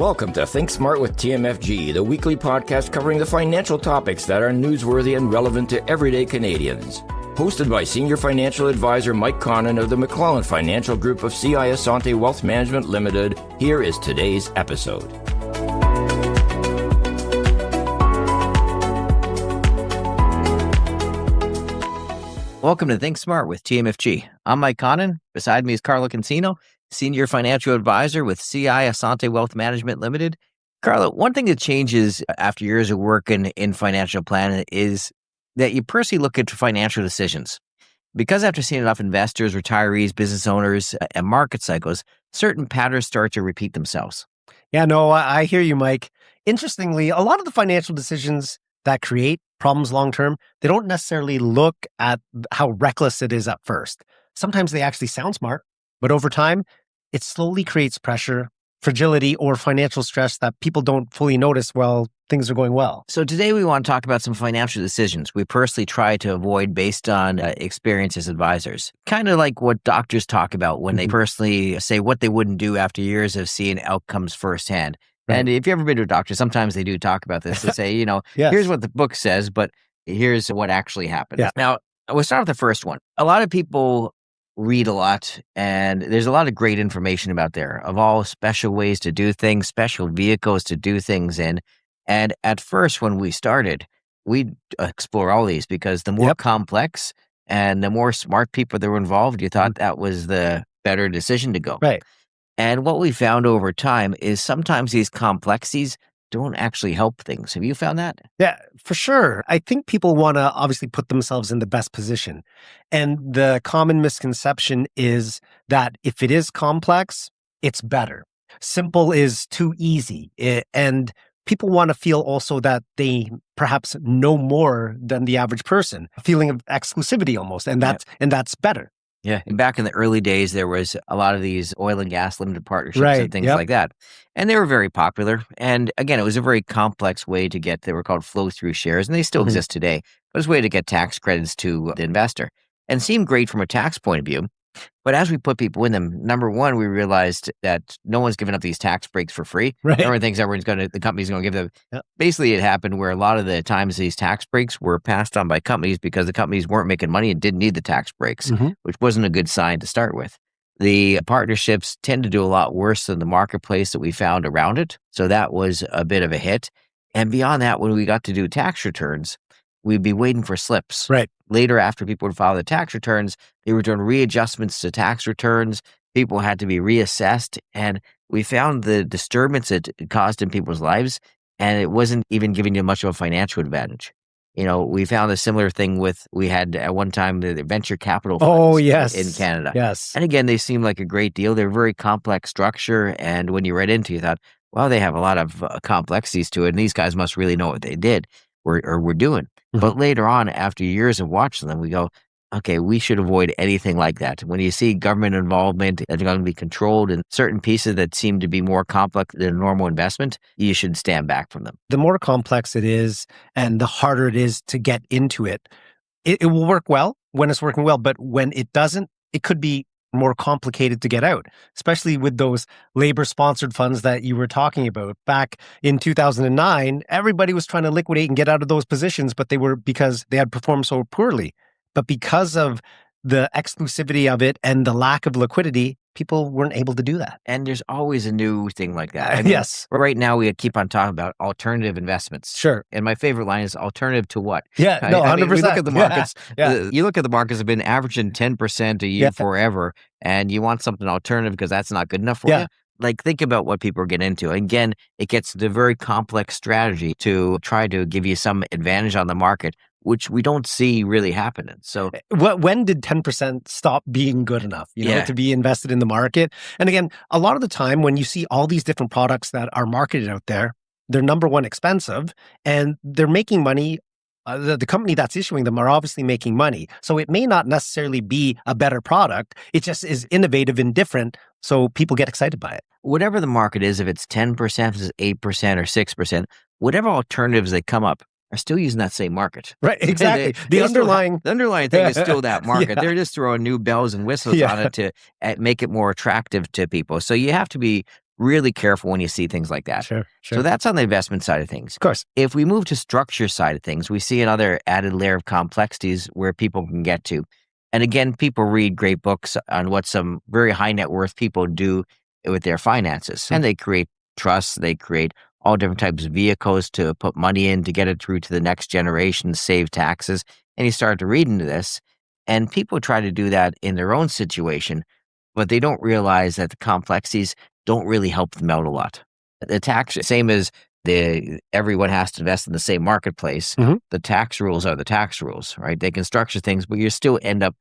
Welcome to Think Smart with TMFG, the weekly podcast covering the financial topics that are newsworthy and relevant to everyday Canadians. Hosted by Senior Financial Advisor Mike Connon of the McClellan Financial Group of CI Asante Wealth Management Limited, here is today's episode. Welcome to Think Smart with TMFG. I'm Mike Connon. Beside me is Carlo Cancino, Senior Financial Advisor with CI Asante Wealth Management Limited. Carlo, one thing that changes after years of work in financial planning is that you personally look at financial decisions. Because after seeing enough investors, retirees, business owners, and market cycles, certain patterns start to repeat themselves. Yeah, no, I hear you, Mike. Interestingly, a lot of the financial decisions that create problems long-term, they don't necessarily look at how reckless it is at first. Sometimes they actually sound smart, but over time, it slowly creates pressure, fragility, or financial stress that people don't fully notice while things are going well. So today we want to talk about some financial decisions we personally try to avoid based on experience as advisors. Kind of like what doctors talk about when they personally say what they wouldn't do after years of seeing outcomes firsthand. Right. And if you've ever been to a doctor, sometimes they do talk about this. They say, yes. Here's what the book says, but here's what actually happened. Yeah. Now, we'll start with the first one. A lot of people read a lot, and there's a lot of great information about there of all special ways to do things, special vehicles to do things in. And at first, when we started, we'd explore all these because the more complex and the more smart people that were involved, you thought that was the better decision to go. Right. And what we found over time is sometimes these complexities don't actually help things. Have you found that? Yeah, for sure. I think people want to obviously put themselves in the best position. And the common misconception is that if it is complex, it's better. Simple is too easy. And people want to feel also that they perhaps know more than the average person, a feeling of exclusivity almost. And that's better. Yeah. And back in the early days, there was a lot of these oil and gas limited partnerships and things like that. And they were very popular. And again, it was a very complex way to get, they were called flow-through shares, and they still exist today. But it's a way to get tax credits to the investor and seemed great from a tax point of view. But as we put people in them, number one, we realized that no one's giving up these tax breaks for free. Right. Everyone thinks the company's going to give them. Yep. Basically, it happened where a lot of the times these tax breaks were passed on by companies because the companies weren't making money and didn't need the tax breaks, which wasn't a good sign to start with. The partnerships tend to do a lot worse than the marketplace that we found around it. So that was a bit of a hit. And beyond that, when we got to do tax returns, we'd be waiting for slips. Right. Later, after people would file the tax returns, they were doing readjustments to tax returns. People had to be reassessed. And we found the disturbance it caused in people's lives, and it wasn't even giving you much of a financial advantage. We found a similar thing we had at one time the venture capital funds in Canada. Yes. And again, they seemed like a great deal. They're a very complex structure. And when you read into it, you thought, well, they have a lot of complexities to it, and these guys must really know what they did or were doing. But later on, after years of watching them, we go, okay, we should avoid anything like that. When you see government involvement that's going to be controlled in certain pieces that seem to be more complex than a normal investment, you should stand back from them. The more complex it is and the harder it is to get into it, it will work well when it's working well. But when it doesn't, it could be more complicated to get out, especially with those labor-sponsored funds that you were talking about. Back in 2009, everybody was trying to liquidate and get out of those positions, but because they had performed so poorly. But because of the exclusivity of it and the lack of liquidity, people weren't able to do that. And there's always a new thing like that. I mean, yes. Right now, we keep on talking about alternative investments. Sure. And my favorite line is alternative to what? Yeah, 100%. We look at the markets. Yeah. You look at the markets have been averaging 10% a year forever, and you want something alternative because that's not good enough for you. Like, think about what people are getting into. Again, it gets the very complex strategy to try to give you some advantage on the market, which we don't see really happening. So when did 10% stop being good enough, to be invested in the market? And again, a lot of the time when you see all these different products that are marketed out there, they're number one expensive and they're making money. The company that's issuing them are obviously making money. So it may not necessarily be a better product. It just is innovative and different. So people get excited by it. Whatever the market is, if it's 10%, if it's 8% or 6%, whatever alternatives that come up, are still using that same market. Right, exactly. The underlying thing is still that market. They're just throwing new bells and whistles on it to make it more attractive to people. So you have to be really careful when you see things like that. Sure. So that's on the investment side of things. Of course. If we move to structure side of things, we see another added layer of complexities where people can get to. And again, people read great books on what some very high net worth people do with their finances. And they create trusts, they create all different types of vehicles to put money in to get it through to the next generation, save taxes. And you start to read into this, and people try to do that in their own situation, but they don't realize that the complexities don't really help them out a lot. The tax, same as everyone has to invest in the same marketplace. The tax rules are the tax rules, right? They can structure things, but you still end up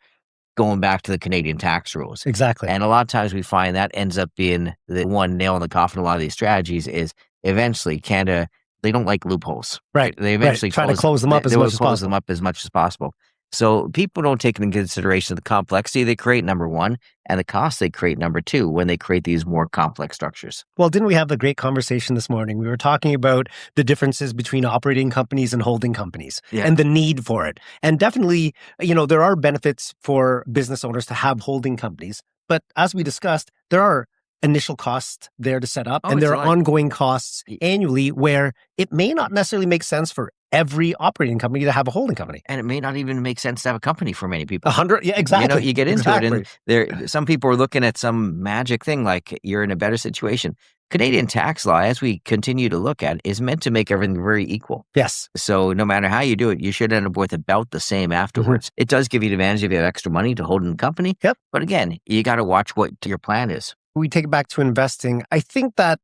going back to the Canadian tax rules. Exactly. And a lot of times we find that ends up being the one nail in the coffin. A lot of these strategies is eventually Canada, they don't like loopholes. Right. They eventually try to close them up as much as possible. Them up as much as possible. So people don't take into consideration the complexity they create, number one, and the cost they create, number two, when they create these more complex structures. Well, didn't we have the great conversation this morning? We were talking about the differences between operating companies and holding companies and the need for it. And definitely, there are benefits for business owners to have holding companies. But as we discussed, there are initial costs there to set up, and there are ongoing costs annually where it may not necessarily make sense for every operating company to have a holding company. And it may not even make sense to have a company for many people. 100, yeah, exactly. You get into it, and some people are looking at some magic thing like you're in a better situation. Canadian tax law, as we continue to look at, is meant to make everything very equal. Yes. So no matter how you do it, you should end up with about the same afterwards. It does give you the advantage if you have extra money to hold in the company. Yep. But again, you got to watch what your plan is. We take it back to investing. I think that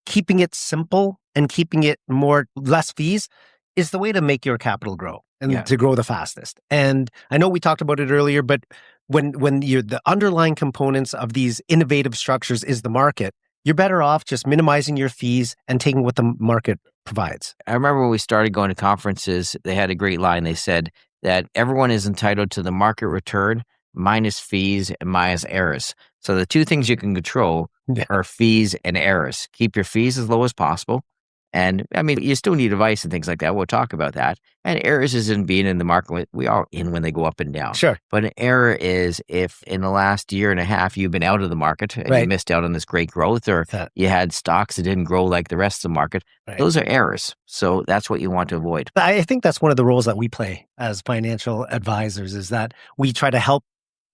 keeping it simple and keeping it less fees is the way to make your capital grow and to grow the fastest. And I know we talked about it earlier, but when the underlying components of these innovative structures is the market, you're better off just minimizing your fees and taking what the market provides. I remember when we started going to conferences, they had a great line. They said that everyone is entitled to the market return minus fees and minus errors. So the two things you can control are fees and errors. Keep your fees as low as possible. And I mean, you still need advice and things like that. We'll talk about that. And errors isn't being in the market. We are in when they go up and down. Sure. But an error is if in the last year and a half, you've been out of the market and you missed out on this great growth, or you had stocks that didn't grow like the rest of the market. Right. Those are errors. So that's what you want to avoid. I think that's one of the roles that we play as financial advisors, is that we try to help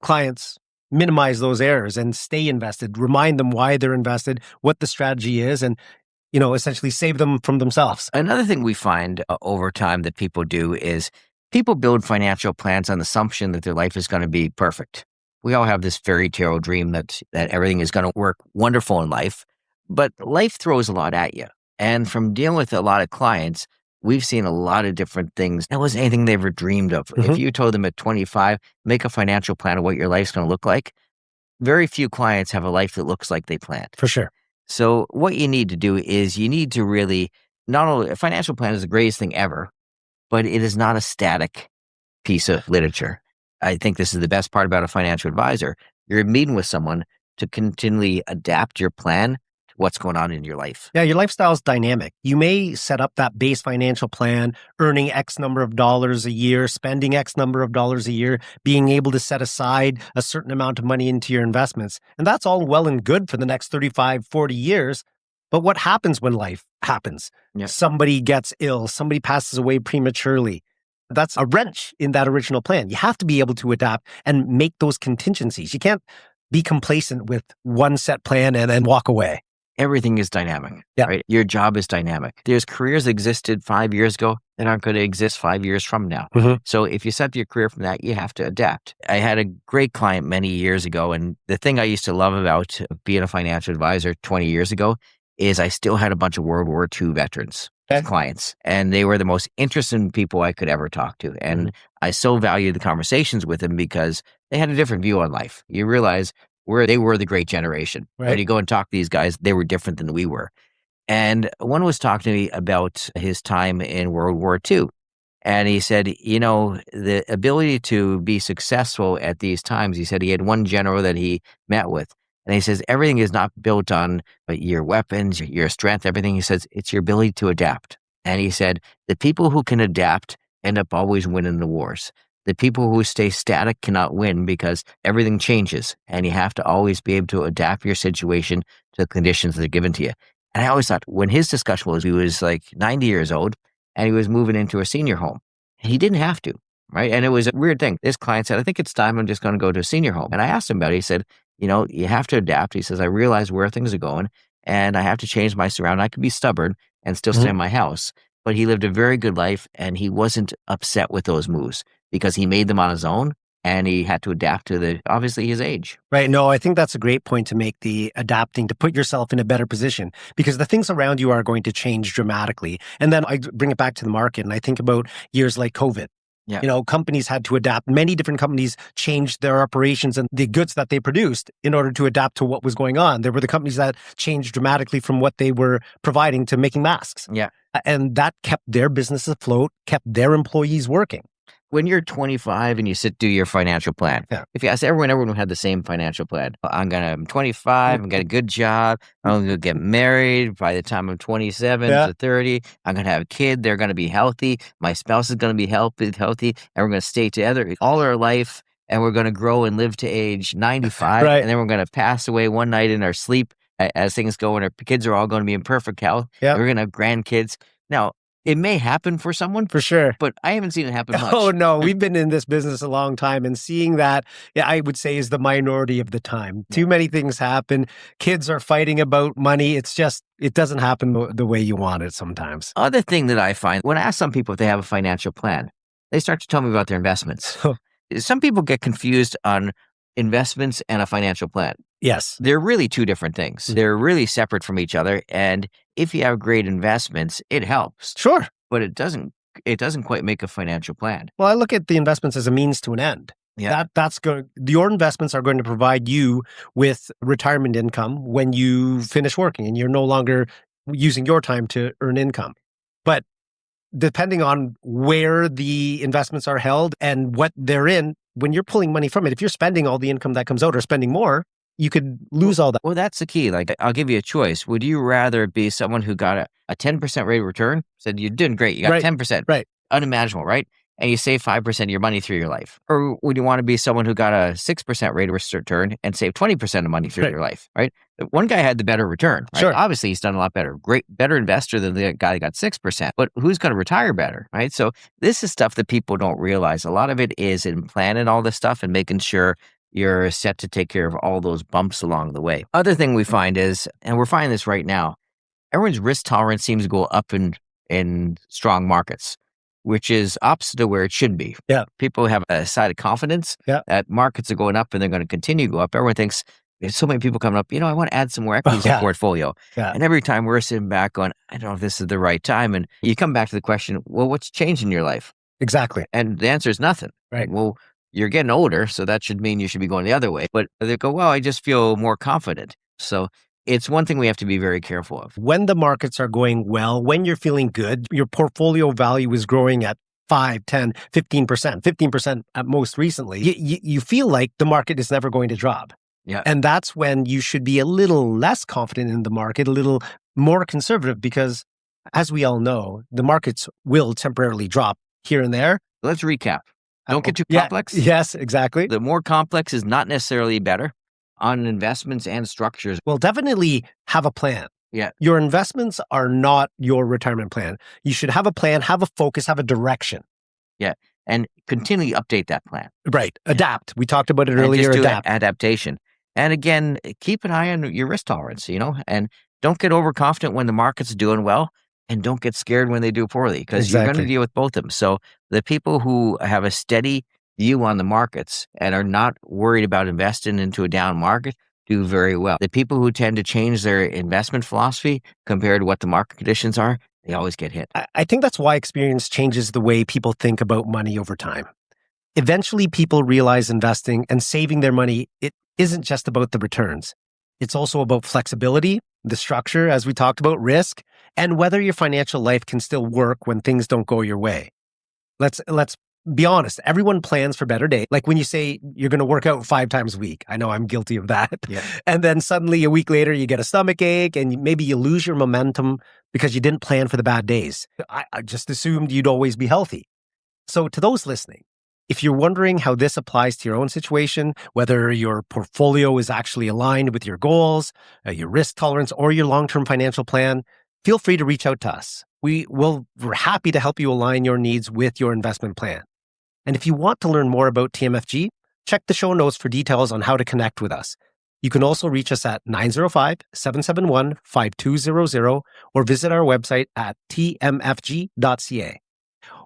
clients minimize those errors and stay invested, remind them why they're invested, what the strategy is, and essentially save them from themselves. Another thing we find over time that people do is people build financial plans on the assumption that their life is going to be perfect. We all have this fairy tale dream that everything is going to work wonderful in life, but life throws a lot at you. And from dealing with a lot of clients, we've seen a lot of different things. That wasn't anything they ever dreamed of. If you told them at 25, make a financial plan of what your life's going to look like, very few clients have a life that looks like they planned. For sure. So what you need to do is you need to really, not only, a financial plan is the greatest thing ever, but it is not a static piece of literature. I think this is the best part about a financial advisor. You're meeting with someone to continually adapt your plan to what's going on in your life. Yeah, your lifestyle is dynamic. You may set up that base financial plan, earning X number of dollars a year, spending X number of dollars a year, being able to set aside a certain amount of money into your investments. And that's all well and good for the next 35, 40 years. But what happens when life happens? Yeah. Somebody gets ill, somebody passes away prematurely. That's a wrench in that original plan. You have to be able to adapt and make those contingencies. You can't be complacent with one set plan and then walk away. Everything is dynamic, right? Your job is dynamic. There's careers that existed 5 years ago that aren't going to exist 5 years from now. So if you set up your career from that, you have to adapt. I had a great client many years ago, and the thing I used to love about being a financial advisor 20 years ago is I still had a bunch of World War II veterans as clients, and they were the most interesting people I could ever talk to. And I so valued the conversations with them because they had a different view on life. You realize they were the great generation. When you go and talk to these guys, they were different than we were. And one was talking to me about his time in World War II. And he said, the ability to be successful at these times, he said he had one general that he met with. And he says, everything is not built on your weapons, your strength, everything. He says, it's your ability to adapt. And he said, the people who can adapt end up always winning the wars. The people who stay static cannot win because everything changes, and you have to always be able to adapt your situation to the conditions that are given to you. And I always thought when his discussion was, he was like 90 years old and he was moving into a senior home. And he didn't have to, right? And it was a weird thing. This client said, I think it's time I'm just going to go to a senior home. And I asked him about it. He said, you have to adapt. He says, I realize where things are going and I have to change my surroundings. I could be stubborn and still stay in my house. But he lived a very good life and he wasn't upset with those moves because he made them on his own and he had to adapt to obviously his age. Right. No, I think that's a great point to make, the adapting to put yourself in a better position, because the things around you are going to change dramatically. And then I bring it back to the market and I think about years like COVID. Yeah. Companies had to adapt. Many different companies changed their operations and the goods that they produced in order to adapt to what was going on. There were the companies that changed dramatically from what they were providing to making masks. Yeah. And that kept their business afloat, kept their employees working. When you're 25 and you do your financial plan, if you ask everyone had the same financial plan. I'm 25, I'm got a good job, I'm going to get married by the time I'm 27 to 30, I'm going to have a kid, they're going to be healthy, my spouse is going to be healthy, and we're going to stay together all our life, and we're going to grow and live to age 95, and then we're going to pass away one night in our sleep as things go, and our kids are all going to be in perfect health, and we're going to have grandkids. Now, it may happen for someone. For sure. But I haven't seen it happen much. Oh, no. We've been in this business a long time, and seeing that, I would say, is the minority of the time. Too many things happen. Kids are fighting about money. It's just, it doesn't happen the way you want it sometimes. Other thing that I find, when I ask some people if they have a financial plan, they start to tell me about their investments. Some people get confused on investments and a financial plan. Yes. They're really two different things. They're really separate from each other. And if you have great investments, it helps. Sure. But it doesn't quite make a financial plan. Well, I look at the investments as a means to an end. Yeah. Your investments are going to provide you with retirement income when you finish working and you're no longer using your time to earn income. But depending on where the investments are held and what they're in, when you're pulling money from it, if you're spending all the income that comes out or spending more, you could lose all that. Well, that's the key. Like, I'll give you a choice. Would you rather be someone who got a 10% rate of return? Said you're doing great. You got 10%. Right. Unimaginable, right? And you save 5% of your money through your life. Or would you want to be someone who got a 6% rate of return and save 20% of money through your life, right? One guy had the better return, right? Sure. Obviously, he's done a lot better. Better investor than the guy that got 6%. But who's going to retire better, right? So this is stuff that people don't realize. A lot of it is in planning all this stuff and making sure you're set to take care of all those bumps along the way. Other thing we find is, and we're finding this right now, everyone's risk tolerance seems to go up in strong markets, which is opposite to where it should be. Yeah. People have a side of confidence that markets are going up and they're going to continue to go up. Everyone thinks, there's so many people coming up, I want to add some more equity to the portfolio. Yeah. And every time we're sitting back going, I don't know if this is the right time. And you come back to the question, well, what's changed in your life? Exactly. And the answer is nothing. Right. Well, you're getting older, so that should mean you should be going the other way. But they go, well, I just feel more confident. So it's one thing we have to be very careful of. When the markets are going well, when you're feeling good, your portfolio value is growing at 5, 10, 15%, 15% at most recently, you feel like the market is never going to drop. Yeah. And that's when you should be a little less confident in the market, a little more conservative, because as we all know, the markets will temporarily drop here and there. Let's recap. Don't get too complex. Yes, exactly. The more complex is not necessarily better on investments and structures. Well, definitely have a plan. Yeah. Your investments are not your retirement plan. You should have a plan, have a focus, have a direction. Yeah. And continually update that plan. Right. Adapt. We talked about it earlier. Adapt. Adaptation. And again, keep an eye on your risk tolerance, and don't get overconfident when the market's doing well. And don't get scared when they do poorly, because you're going to deal with both of them. So the people who have a steady view on the markets and are not worried about investing into a down market do very well. The people who tend to change their investment philosophy compared to what the market conditions are, they always get hit. I think that's why experience changes the way people think about money over time. Eventually, people realize investing and saving their money, it isn't just about the returns. It's also about flexibility, the structure, as we talked about, risk, and whether your financial life can still work when things don't go your way. Let's be honest. Everyone plans for better days. Like when you say you're going to work out 5 times a week. I know I'm guilty of that. Yeah. And then suddenly a week later, you get a stomach ache and maybe you lose your momentum because you didn't plan for the bad days. I just assumed you'd always be healthy. So to those listening, If you're wondering how this applies to your own situation, whether your portfolio is actually aligned with your goals, your risk tolerance, or your long-term financial plan, feel free to reach out to us. We're happy to help you align your needs with your investment plan. And if you want to learn more about TMFG, check the show notes for details on how to connect with us. You can also reach us at 905-771-5200 or visit our website at tmfg.ca.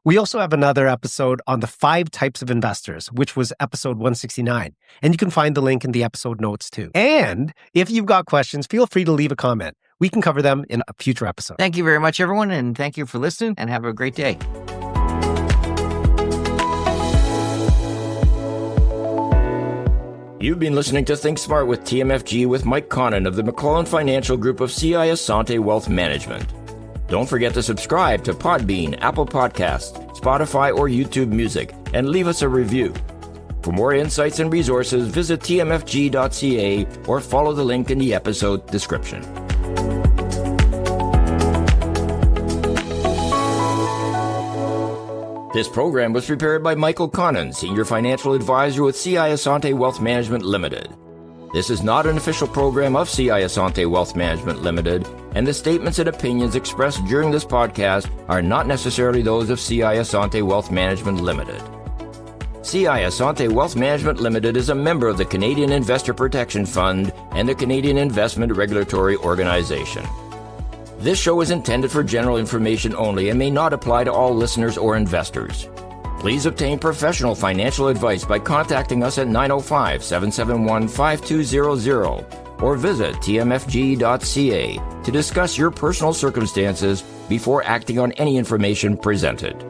We also have another episode on the 5 types of investors, which was episode 169. And you can find the link in the episode notes too. And if you've got questions, feel free to leave a comment. We can cover them in a future episode. Thank you very much, everyone. And thank you for listening and have a great day. You've been listening to Think Smart with TMFG with Mike Connon of the McClellan Financial Group of CI Asante Wealth Management. Don't forget to subscribe to Podbean, Apple Podcasts, Spotify, or YouTube Music, and leave us a review. For more insights and resources, visit tmfg.ca or follow the link in the episode description. This program was prepared by Michael Connon, Senior Financial Advisor with CI Asante Wealth Management Limited. This is not an official program of CI Asante Wealth Management Limited, and the statements and opinions expressed during this podcast are not necessarily those of CI Asante Wealth Management Limited. CI Asante Wealth Management Limited is a member of the Canadian Investor Protection Fund and the Canadian Investment Regulatory Organization. This show is intended for general information only and may not apply to all listeners or investors. Please obtain professional financial advice by contacting us at 905-771-5200 or visit tmfg.ca to discuss your personal circumstances before acting on any information presented.